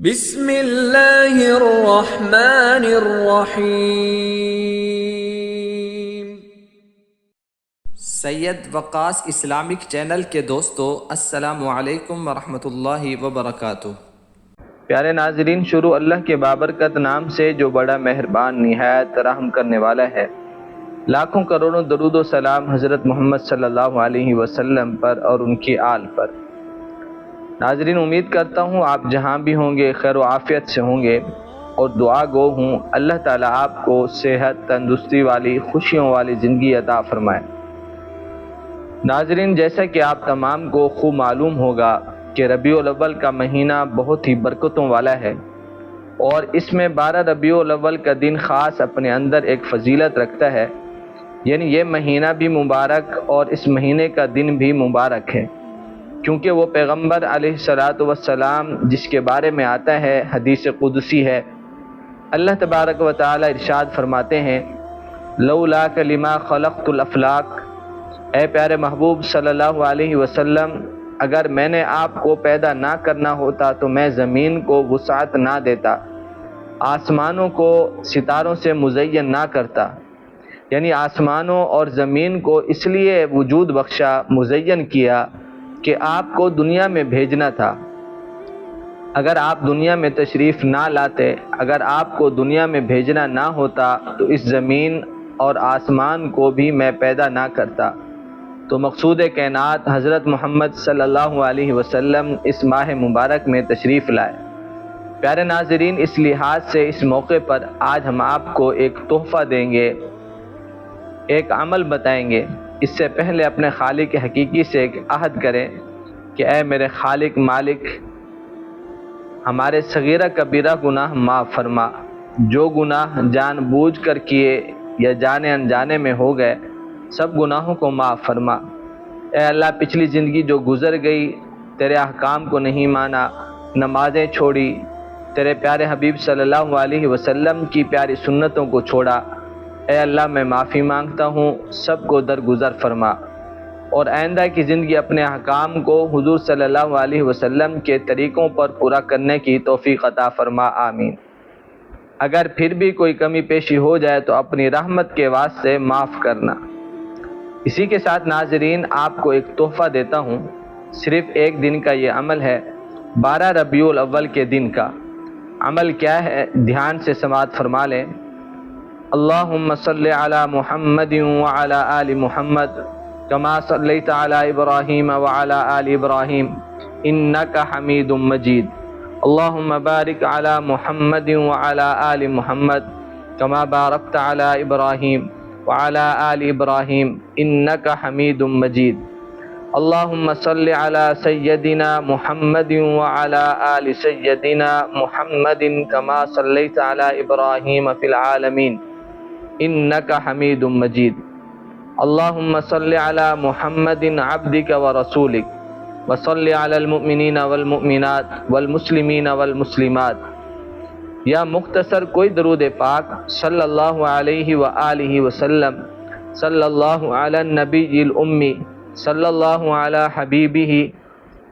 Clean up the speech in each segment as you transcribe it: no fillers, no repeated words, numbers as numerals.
بسم اللہ الرحمن الرحیم۔ سید وقاص اسلامک چینل کے دوستو، السلام علیکم ورحمۃ اللہ وبرکاتہ۔ پیارے ناظرین، شروع اللہ کے بابرکت نام سے جو بڑا مہربان نہایت رحم کرنے والا ہے۔ لاکھوں کروڑوں درود و سلام حضرت محمد صلی اللہ علیہ وسلم پر اور ان کی آل پر۔ ناظرین، امید کرتا ہوں آپ جہاں بھی ہوں گے خیر و عافیت سے ہوں گے، اور دعا گو ہوں اللہ تعالیٰ آپ کو صحت، تندرستی والی، خوشیوں والی زندگی عطا فرمائے۔ ناظرین، جیسا کہ آپ تمام کو خوب معلوم ہوگا کہ ربیع الاول کا مہینہ بہت ہی برکتوں والا ہے، اور اس میں 12 ربیع الاول کا دن خاص اپنے اندر ایک فضیلت رکھتا ہے، یعنی یہ مہینہ بھی مبارک اور اس مہینے کا دن بھی مبارک ہے، کیونکہ وہ پیغمبر علیہ الصلاۃ والسلام جس کے بارے میں آتا ہے، حدیث قدسی ہے، اللہ تبارک و تعالی ارشاد فرماتے ہیں، لولاک لما خلقت الافلاک، اے پیارے محبوب صلی اللہ علیہ وسلم، اگر میں نے آپ کو پیدا نہ کرنا ہوتا تو میں زمین کو وسعت نہ دیتا، آسمانوں کو ستاروں سے مزین نہ کرتا، یعنی آسمانوں اور زمین کو اس لیے وجود بخشا، مزین کیا کہ آپ کو دنیا میں بھیجنا تھا۔ اگر آپ دنیا میں تشریف نہ لاتے، اگر آپ کو دنیا میں بھیجنا نہ ہوتا تو اس زمین اور آسمان کو بھی میں پیدا نہ کرتا۔ تو مقصود کائنات حضرت محمد صلی اللہ علیہ وسلم اس ماہ مبارک میں تشریف لائے۔ پیارے ناظرین، اس لحاظ سے اس موقع پر آج ہم آپ کو ایک تحفہ دیں گے، ایک عمل بتائیں گے۔ اس سے پہلے اپنے خالق حقیقی سے ایک عہد کریں کہ اے میرے خالق مالک، ہمارے صغیرہ کبیرہ گناہ معاف فرما، جو گناہ جان بوجھ کر کیے یا جانے انجانے میں ہو گئے سب گناہوں کو معاف فرما۔ اے اللہ، پچھلی زندگی جو گزر گئی، تیرے احکام کو نہیں مانا، نمازیں چھوڑی، تیرے پیارے حبیب صلی اللہ علیہ وسلم کی پیاری سنتوں کو چھوڑا، اے اللہ میں معافی مانگتا ہوں، سب کو درگزر فرما، اور آئندہ کی زندگی اپنے احکام کو حضور صلی اللہ علیہ وسلم کے طریقوں پر پورا کرنے کی توفیق عطا فرما، آمین۔ اگر پھر بھی کوئی کمی پیشی ہو جائے تو اپنی رحمت کے واسطے معاف کرنا۔ اسی کے ساتھ ناظرین، آپ کو ایک تحفہ دیتا ہوں، صرف ایک دن کا یہ عمل ہے، 12 ربیع الاول کے دن کا عمل کیا ہے، دھیان سے سماعت فرما لیں۔ اللہم صلی علی محمد وعلی آل محمد کما صلیت علی ابراہیم وعلی آل ابراہیم انک حمید مجید۔ اللہم بارک علی محمد وعلی آل محمد کما بارکت علی ابراہیم وعلی آل ابراہیم انک حمید مجید۔ اللہم صلی علی سیدنا محمد وعلی آل سیدنا محمد کما صلیت علی ابراہیم فی العالمین انک حمید مجید۔ اللہم صلی علی محمد عبدک ورسولک وصلی علی المؤمنین والمؤمنات والمسلمین والمسلمات۔ یا مختصر کوئی درود پاک صلی اللہ علیہ وآلہ وسلم، صلی اللہ علی النبی الامی، صلی اللہ علی حبیبہ،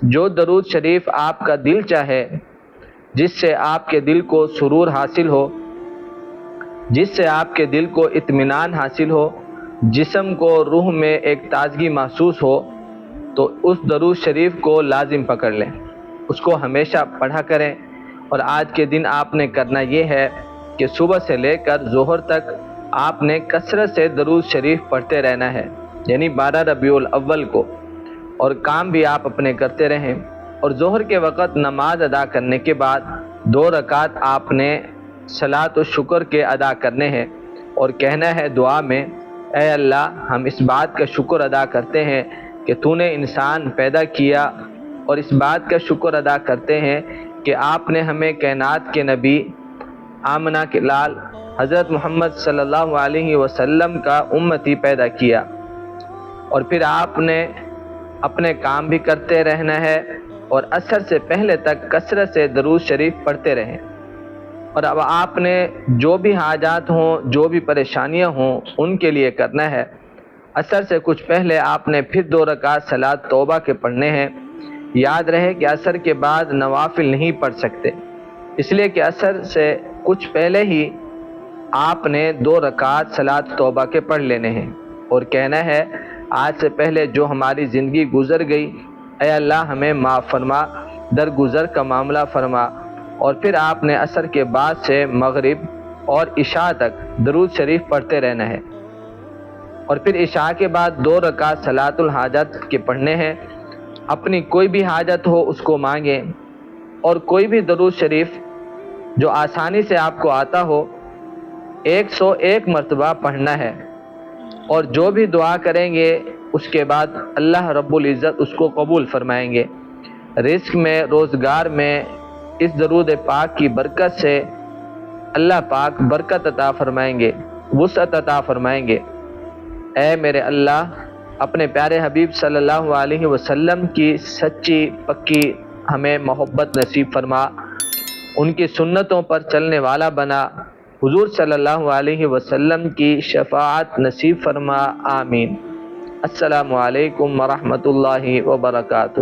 جو درود شریف آپ کا دل چاہے، جس سے آپ کے دل کو سرور حاصل ہو، جس سے آپ کے دل کو اطمینان حاصل ہو، جسم کو روح میں ایک تازگی محسوس ہو، تو اس درود شریف کو لازم پکڑ لیں، اس کو ہمیشہ پڑھا کریں۔ اور آج کے دن آپ نے کرنا یہ ہے کہ صبح سے لے کر ظہر تک آپ نے کثرت سے درود شریف پڑھتے رہنا ہے، یعنی 12 ربیع الاول کو، اور کام بھی آپ اپنے کرتے رہیں۔ اور ظہر کے وقت نماز ادا کرنے کے بعد 2 رکعت آپ نے صلاۃ و شکر کے ادا کرنے ہیں، اور کہنا ہے دعا میں، اے اللہ، ہم اس بات کا شکر ادا کرتے ہیں کہ تو نے انسان پیدا کیا، اور اس بات کا شکر ادا کرتے ہیں کہ آپ نے ہمیں کائنات کے نبی، آمنہ کے لال حضرت محمد صلی اللہ علیہ وسلم کا امتی پیدا کیا۔ اور پھر آپ نے اپنے کام بھی کرتے رہنا ہے، اور عصر سے پہلے تک کثرت سے درود شریف پڑھتے رہیں۔ اور اب آپ نے جو بھی حاجات ہوں، جو بھی پریشانیاں ہوں، ان کے لیے کرنا ہے۔ عصر سے کچھ پہلے آپ نے پھر 2 رکعت صلاۃ توبہ کے پڑھنے ہیں۔ یاد رہے کہ عصر کے بعد نوافل نہیں پڑھ سکتے، اس لیے کہ عصر سے کچھ پہلے ہی آپ نے 2 رکعت صلاۃ توبہ کے پڑھ لینے ہیں اور کہنا ہے آج سے پہلے جو ہماری زندگی گزر گئی اے اللہ ہمیں معاف فرما، درگزر کا معاملہ فرما۔ اور پھر آپ نے عصر کے بعد سے مغرب اور عشاء تک درود شریف پڑھتے رہنا ہے، اور پھر عشاء کے بعد 2 رکعت صلاۃ الحاجت کے پڑھنے ہیں۔ اپنی کوئی بھی حاجت ہو اس کو مانگیں، اور کوئی بھی درود شریف جو آسانی سے آپ کو آتا ہو 101 مرتبہ پڑھنا ہے، اور جو بھی دعا کریں گے اس کے بعد اللہ رب العزت اس کو قبول فرمائیں گے۔ رزق میں، روزگار میں اس درود پاک کی برکت سے اللہ پاک برکت عطا فرمائیں گے، وسعت عطا فرمائیں گے۔ اے میرے اللہ، اپنے پیارے حبیب صلی اللہ علیہ وسلم کی سچی پکی ہمیں محبت نصیب فرما، ان کی سنتوں پر چلنے والا بنا، حضور صلی اللہ علیہ وسلم کی شفاعت نصیب فرما، آمین۔ السلام علیکم ورحمۃ اللہ وبرکاتہ۔